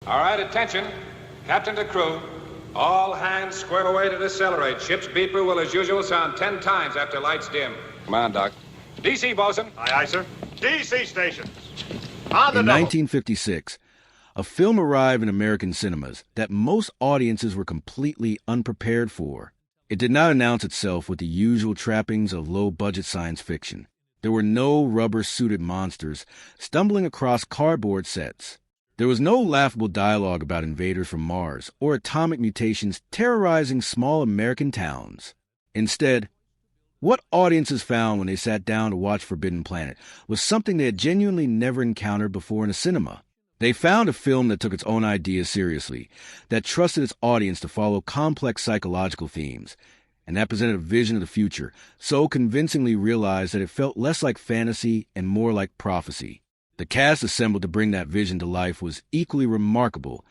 All right, attention. Captain to crew. All hands square away to decelerate. Ship's beeper will, as usual, sound 10 times after lights dim. Come on, Doc. DC, bosun. Aye, aye, sir. DC stations. On the In double. 1956, a film arrived in American cinemas that most audiences were completely unprepared for. It did not announce itself with the usual trappings of low-budget science fiction. There were no rubber-suited monsters stumbling across cardboard sets. There was no laughable dialogue about invaders from Mars or atomic mutations terrorizing small American towns. Instead, what audiences found when they sat down to watch Forbidden Planet was something they had genuinely never encountered before in a cinema. They found a film that took its own ideas seriously, that trusted its audience to follow complex psychological themes, and that presented a vision of the future so convincingly realized that it felt less like fantasy and more like prophecy. The cast assembled to bring that vision to life was equally remarkable,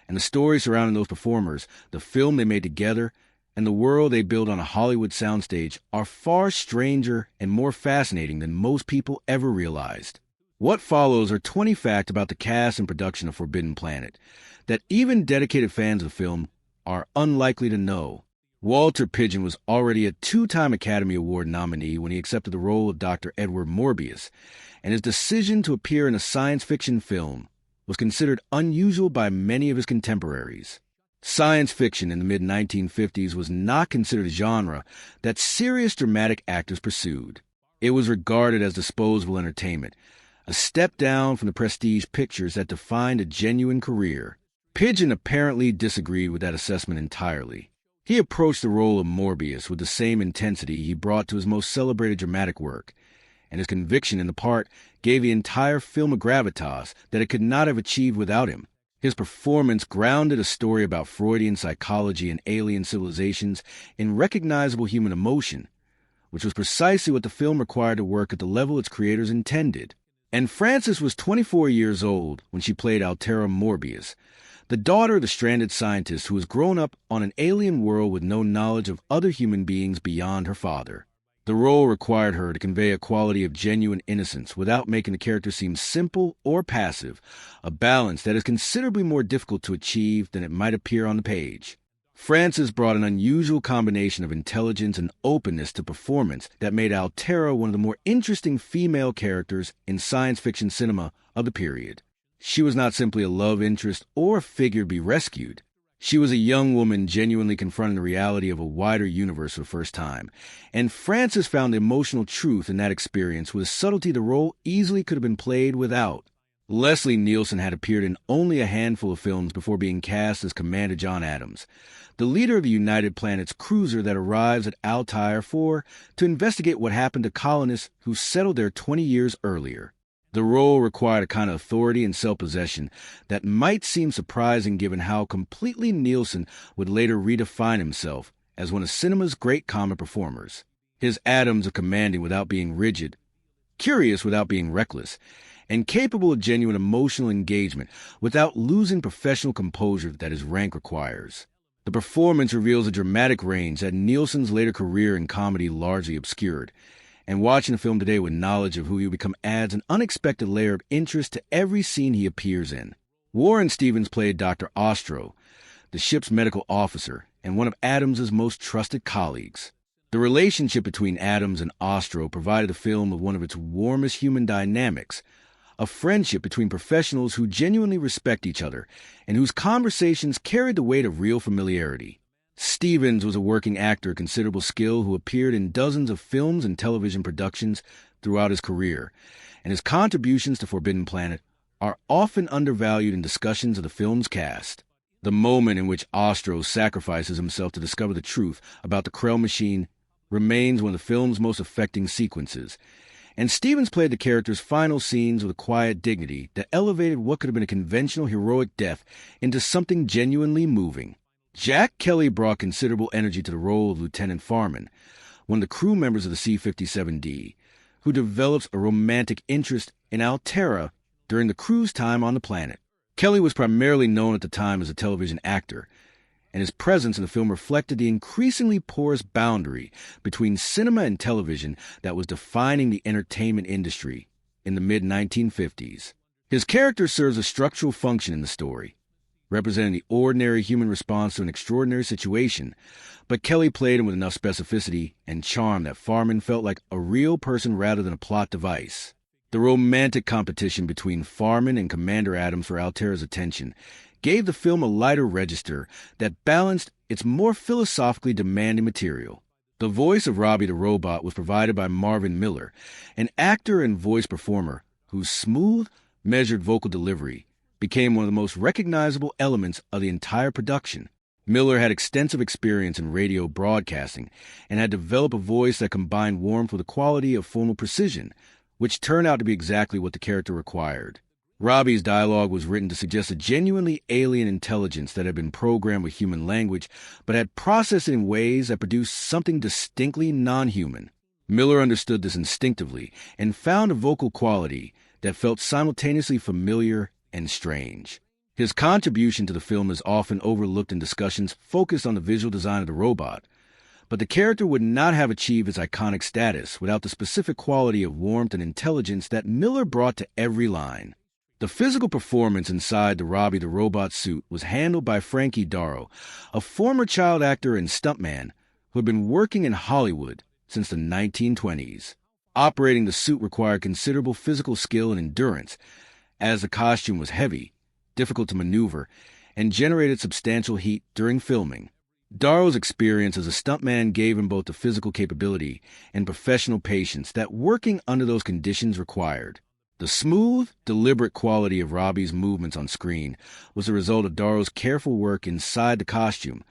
and the story surrounding those performers, the film they made together, and the world they built on a Hollywood soundstage are far stranger and more fascinating than most people ever realized. What follows are 20 facts about the cast and production of Forbidden Planet that even dedicated fans of the film are unlikely to know. Walter Pidgeon was already a 2-time Academy Award nominee when he accepted the role of Dr. Edward Morbius, and his decision to appear in a science fiction film was considered unusual by many of his contemporaries. Science fiction in the mid-1950s was not considered a genre that serious dramatic actors pursued. It was regarded as disposable entertainment, a step down from the prestige pictures that defined a genuine career. Pidgeon apparently disagreed with that assessment entirely. He approached the role of Morbius with the same intensity he brought to his most celebrated dramatic work, and his conviction in the part gave the entire film a gravitas that it could not have achieved without him. His performance grounded a story about Freudian psychology and alien civilizations in recognizable human emotion, which was precisely what the film required to work at the level its creators intended. And Frances was 24 years old when she played Altera Morbius, the daughter of the stranded scientist who was grown up on an alien world with no knowledge of other human beings beyond her father. The role required her to convey a quality of genuine innocence without making the character seem simple or passive, a balance that is considerably more difficult to achieve than it might appear on the page. Frances brought an unusual combination of intelligence and openness to performance that made Altera one of the more interesting female characters in science fiction cinema of the period. She was not simply a love interest or a figure to be rescued. She was a young woman genuinely confronting the reality of a wider universe for the first time, and Frances found the emotional truth in that experience with a subtlety the role easily could have been played without. Leslie Nielsen had appeared in only a handful of films before being cast as Commander John Adams, the leader of the United Planets cruiser that arrives at Altair 4 to investigate what happened to colonists who settled there 20 years earlier. The role required a kind of authority and self-possession that might seem surprising given how completely Nielsen would later redefine himself as one of cinema's great comic performers. His Adams of commanding without being rigid, curious without being reckless, and capable of genuine emotional engagement without losing professional composure that his rank requires. The performance reveals a dramatic range that Nielsen's later career in comedy largely obscured, and watching the film today with knowledge of who he would become adds an unexpected layer of interest to every scene he appears in. Warren Stevens played Dr. Ostro, the ship's medical officer, and one of Adams's most trusted colleagues. The relationship between Adams and Ostro provided the film with one of its warmest human dynamics, a friendship between professionals who genuinely respect each other and whose conversations carried the weight of real familiarity. Stevens was a working actor of considerable skill who appeared in dozens of films and television productions throughout his career, and his contributions to Forbidden Planet are often undervalued in discussions of the film's cast. The moment in which Ostro sacrifices himself to discover the truth about the Krell machine remains one of the film's most affecting sequences, and Stevens played the character's final scenes with a quiet dignity that elevated what could have been a conventional heroic death into something genuinely moving. Jack Kelly brought considerable energy to the role of Lieutenant Farman, one of the crew members of the C-57D, who develops a romantic interest in Altera during the crew's time on the planet. Kelly was primarily known at the time as a television actor, and his presence in the film reflected the increasingly porous boundary between cinema and television that was defining the entertainment industry in the mid-1950s. His character serves a structural function in the story. representing the ordinary human response to an extraordinary situation, but Kelly played him with enough specificity and charm that Farman felt like a real person rather than a plot device. The romantic competition between Farman and Commander Adams for Altera's attention gave the film a lighter register that balanced its more philosophically demanding material. The voice of Robbie the Robot was provided by Marvin Miller, an actor and voice performer whose smooth, measured vocal delivery became one of the most recognizable elements of the entire production. Miller had extensive experience in radio broadcasting and had developed a voice that combined warmth with a quality of formal precision, which turned out to be exactly what the character required. Robbie's dialogue was written to suggest a genuinely alien intelligence that had been programmed with human language, but had processed it in ways that produced something distinctly non-human. Miller understood this instinctively and found a vocal quality that felt simultaneously familiar and strange. His contribution to the film is often overlooked in discussions focused on the visual design of the robot, but the character would not have achieved its iconic status without the specific quality of warmth and intelligence that Miller brought to every line. The physical performance inside the Robbie the Robot suit was handled by Frankie Darro, a former child actor and stuntman who had been working in Hollywood since the 1920s. Operating the suit required considerable physical skill and endurance, as the costume was heavy, difficult to maneuver, and generated substantial heat during filming. Darrow's experience as a stuntman gave him both the physical capability and professional patience that working under those conditions required. The smooth, deliberate quality of Robbie's movements on screen was the result of Darrow's careful work inside the costume,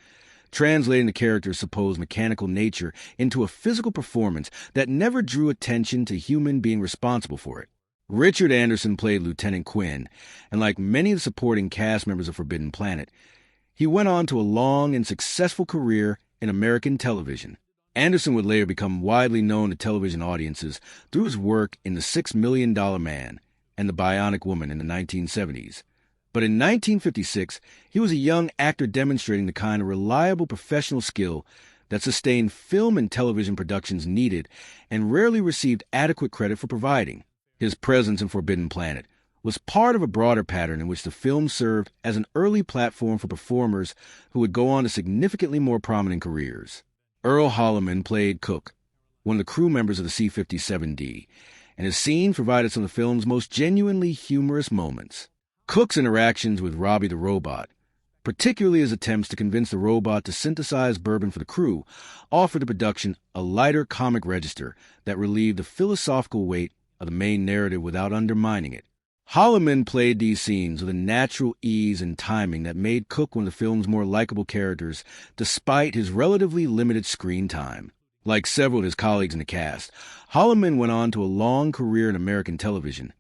translating the character's supposed mechanical nature into a physical performance that never drew attention to human being responsible for it. Richard Anderson played Lieutenant Quinn, and like many of the supporting cast members of Forbidden Planet, he went on to a long and successful career in American television. Anderson would later become widely known to television audiences through his work in The $6 Million Man and The Bionic Woman in the 1970s. But in 1956, he was a young actor demonstrating the kind of reliable professional skill that sustained film and television productions needed and rarely received adequate credit for providing. His presence in Forbidden Planet was part of a broader pattern in which the film served as an early platform for performers who would go on to significantly more prominent careers. Earl Holliman played Cook, one of the crew members of the C-57D, and his scenes provided some of the film's most genuinely humorous moments. Cook's interactions with Robbie the Robot, particularly his attempts to convince the robot to synthesize bourbon for the crew, offered the production a lighter comic register that relieved the philosophical weight of the main narrative without undermining it. Holliman played these scenes with a natural ease and timing that made Cook one of the film's more likable characters, despite his relatively limited screen time. Like several of his colleagues in the cast, Holliman went on to a long career in American television,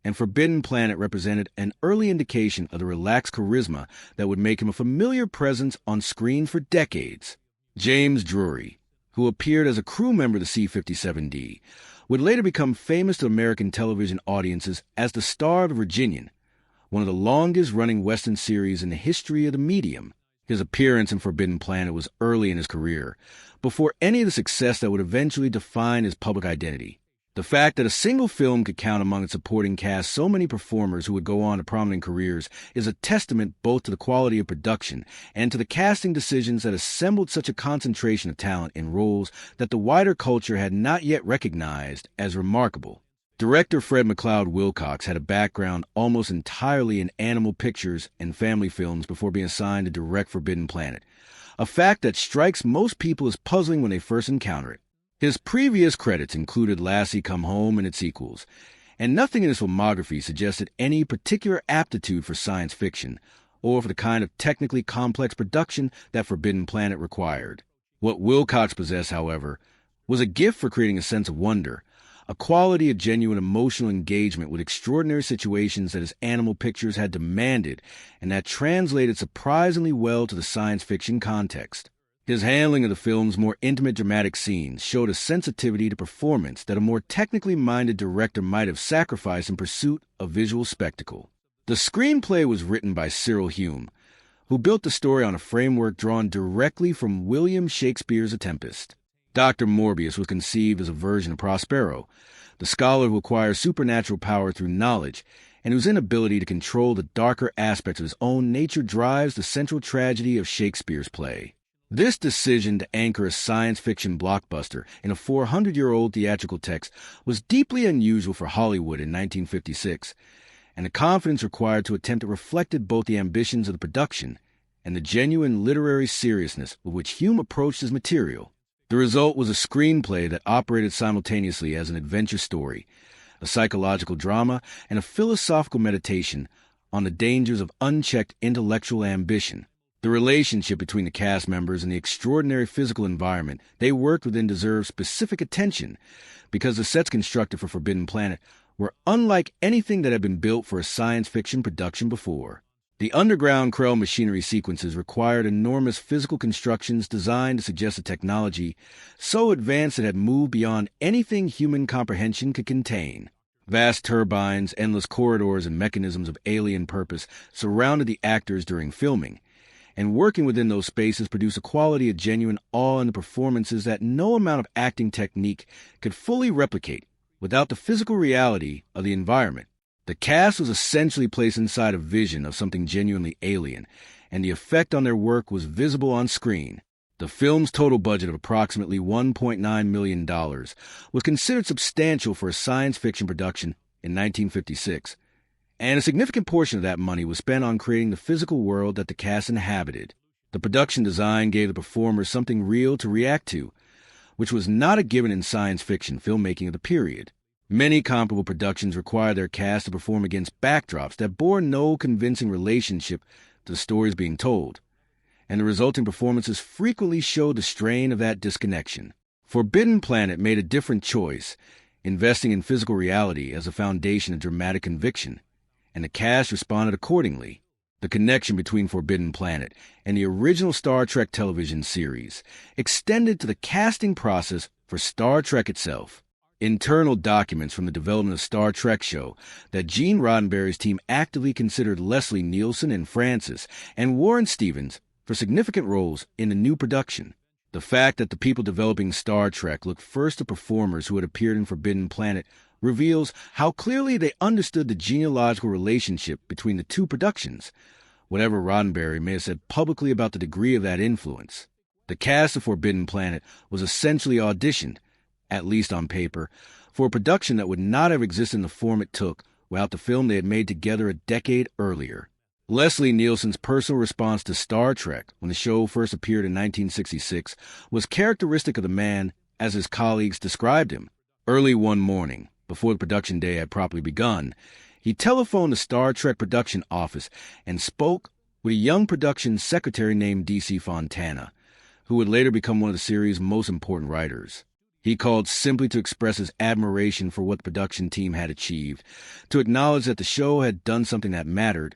and Forbidden Planet represented an early indication of the relaxed charisma that would make him a familiar presence on screen for decades. James Drury, who appeared as a crew member of the C-57D, would later become famous to American television audiences as the star of The Virginian, one of the longest-running Western series in the history of the medium. His appearance in Forbidden Planet was early in his career, before any of the success that would eventually define his public identity. The fact that a single film could count among its supporting cast so many performers who would go on to prominent careers is a testament both to the quality of production and to the casting decisions that assembled such a concentration of talent in roles that the wider culture had not yet recognized as remarkable. Director Fred McLeod Wilcox had a background almost entirely in animal pictures and family films before being assigned to direct Forbidden Planet, a fact that strikes most people as puzzling when they first encounter it. His previous credits included Lassie Come Home and its sequels, and nothing in his filmography suggested any particular aptitude for science fiction or for the kind of technically complex production that Forbidden Planet required. What Wilcox possessed, however, was a gift for creating a sense of wonder, a quality of genuine emotional engagement with extraordinary situations that his animal pictures had demanded and that translated surprisingly well to the science fiction context. His handling of the film's more intimate dramatic scenes showed a sensitivity to performance that a more technically minded director might have sacrificed in pursuit of visual spectacle. The screenplay was written by Cyril Hume, who built the story on a framework drawn directly from William Shakespeare's A Tempest. Dr. Morbius was conceived as a version of Prospero, the scholar who acquires supernatural power through knowledge and whose inability to control the darker aspects of his own nature drives the central tragedy of Shakespeare's play. This decision to anchor a science fiction blockbuster in a 400-year-old theatrical text was deeply unusual for Hollywood in 1956, and the confidence required to attempt it reflected both the ambitions of the production and the genuine literary seriousness with which Hume approached his material. The result was a screenplay that operated simultaneously as an adventure story, a psychological drama, and a philosophical meditation on the dangers of unchecked intellectual ambition. The relationship between the cast members and the extraordinary physical environment they worked within deserved specific attention because the sets constructed for Forbidden Planet were unlike anything that had been built for a science fiction production before. The underground Krell machinery sequences required enormous physical constructions designed to suggest a technology so advanced it had moved beyond anything human comprehension could contain. Vast turbines, endless corridors, and mechanisms of alien purpose surrounded the actors during filming, and working within those spaces produced a quality of genuine awe in the performances that no amount of acting technique could fully replicate without the physical reality of the environment. The cast was essentially placed inside a vision of something genuinely alien, and the effect on their work was visible on screen. The film's total budget of approximately $1.9 million was considered substantial for a science fiction production in 1956, and a significant portion of that money was spent on creating the physical world that the cast inhabited. The production design gave the performers something real to react to, which was not a given in science fiction filmmaking of the period. Many comparable productions require their cast to perform against backdrops that bore no convincing relationship to the stories being told, and the resulting performances frequently showed the strain of that disconnection. Forbidden Planet made a different choice, investing in physical reality as a foundation of dramatic conviction, and the cast responded accordingly. The connection between Forbidden Planet and the original Star Trek television series extended to the casting process for Star Trek itself. Internal documents from the development of Star Trek show that Gene Roddenberry's team actively considered Leslie Nielsen and Francis and Warren Stevens for significant roles in the new production. The fact that the people developing Star Trek looked first to performers who had appeared in Forbidden Planet reveals how clearly they understood the genealogical relationship between the two productions, whatever Roddenberry may have said publicly about the degree of that influence. The cast of Forbidden Planet was essentially auditioned, at least on paper, for a production that would not have existed in the form it took without the film they had made together a decade earlier. Leslie Nielsen's personal response to Star Trek when the show first appeared in 1966 was characteristic of the man as his colleagues described him. Early one morning, before the production day had properly begun, he telephoned the Star Trek production office and spoke with a young production secretary named D.C. Fontana, who would later become one of the series' most important writers. He called simply to express his admiration for what the production team had achieved, to acknowledge that the show had done something that mattered,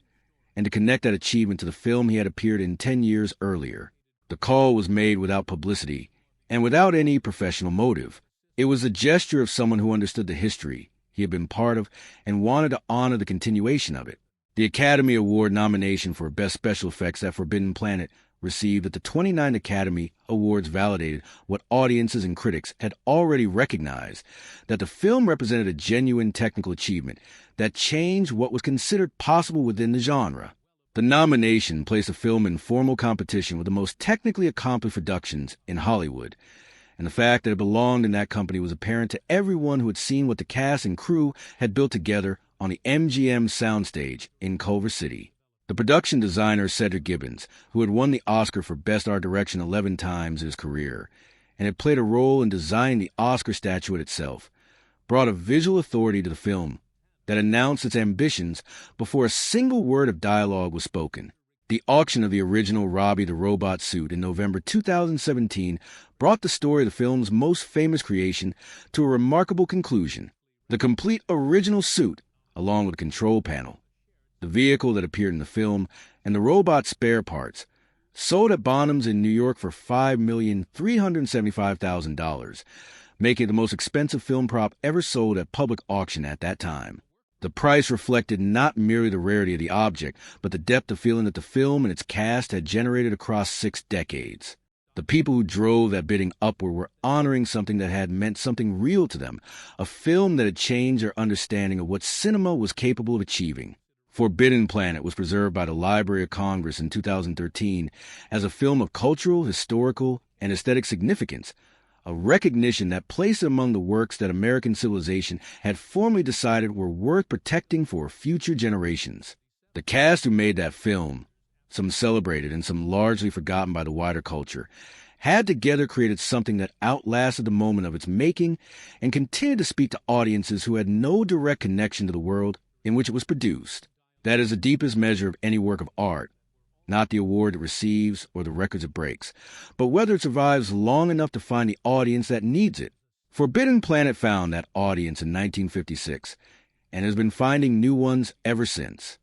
and to connect that achievement to the film he had appeared in 10 years earlier. The call was made without publicity and without any professional motive. It was the gesture of someone who understood the history he had been part of and wanted to honor the continuation of it. The Academy Award nomination for Best Special Effects that Forbidden Planet received at the 29th Academy Awards validated what audiences and critics had already recognized, that the film represented a genuine technical achievement that changed what was considered possible within the genre. The nomination placed the film in formal competition with the most technically accomplished productions in Hollywood, and the fact that it belonged in that company was apparent to everyone who had seen what the cast and crew had built together on the MGM soundstage in Culver City. The production designer Cedric Gibbons, who had won the Oscar for Best Art Direction 11 times in his career, and had played a role in designing the Oscar statuette itself, brought a visual authority to the film that announced its ambitions before a single word of dialogue was spoken. The auction of the original Robbie the Robot suit in November 2017 brought the story of the film's most famous creation to a remarkable conclusion. The complete original suit, along with the control panel, the vehicle that appeared in the film, and the robot spare parts, sold at Bonhams in New York for $5,375,000, making it the most expensive film prop ever sold at public auction at that time. The price reflected not merely the rarity of the object, but the depth of feeling that the film and its cast had generated across 6 decades. The people who drove that bidding upward were honoring something that had meant something real to them, a film that had changed their understanding of what cinema was capable of achieving. Forbidden Planet was preserved by the Library of Congress in 2013 as a film of cultural, historical, and aesthetic significance, a recognition that placed it among the works that American civilization had formally decided were worth protecting for future generations. The cast who made that film, some celebrated and some largely forgotten by the wider culture, had together created something that outlasted the moment of its making and continued to speak to audiences who had no direct connection to the world in which it was produced. That is the deepest measure of any work of art, not the award it receives or the records it breaks, but whether it survives long enough to find the audience that needs it. Forbidden Planet found that audience in 1956 and has been finding new ones ever since.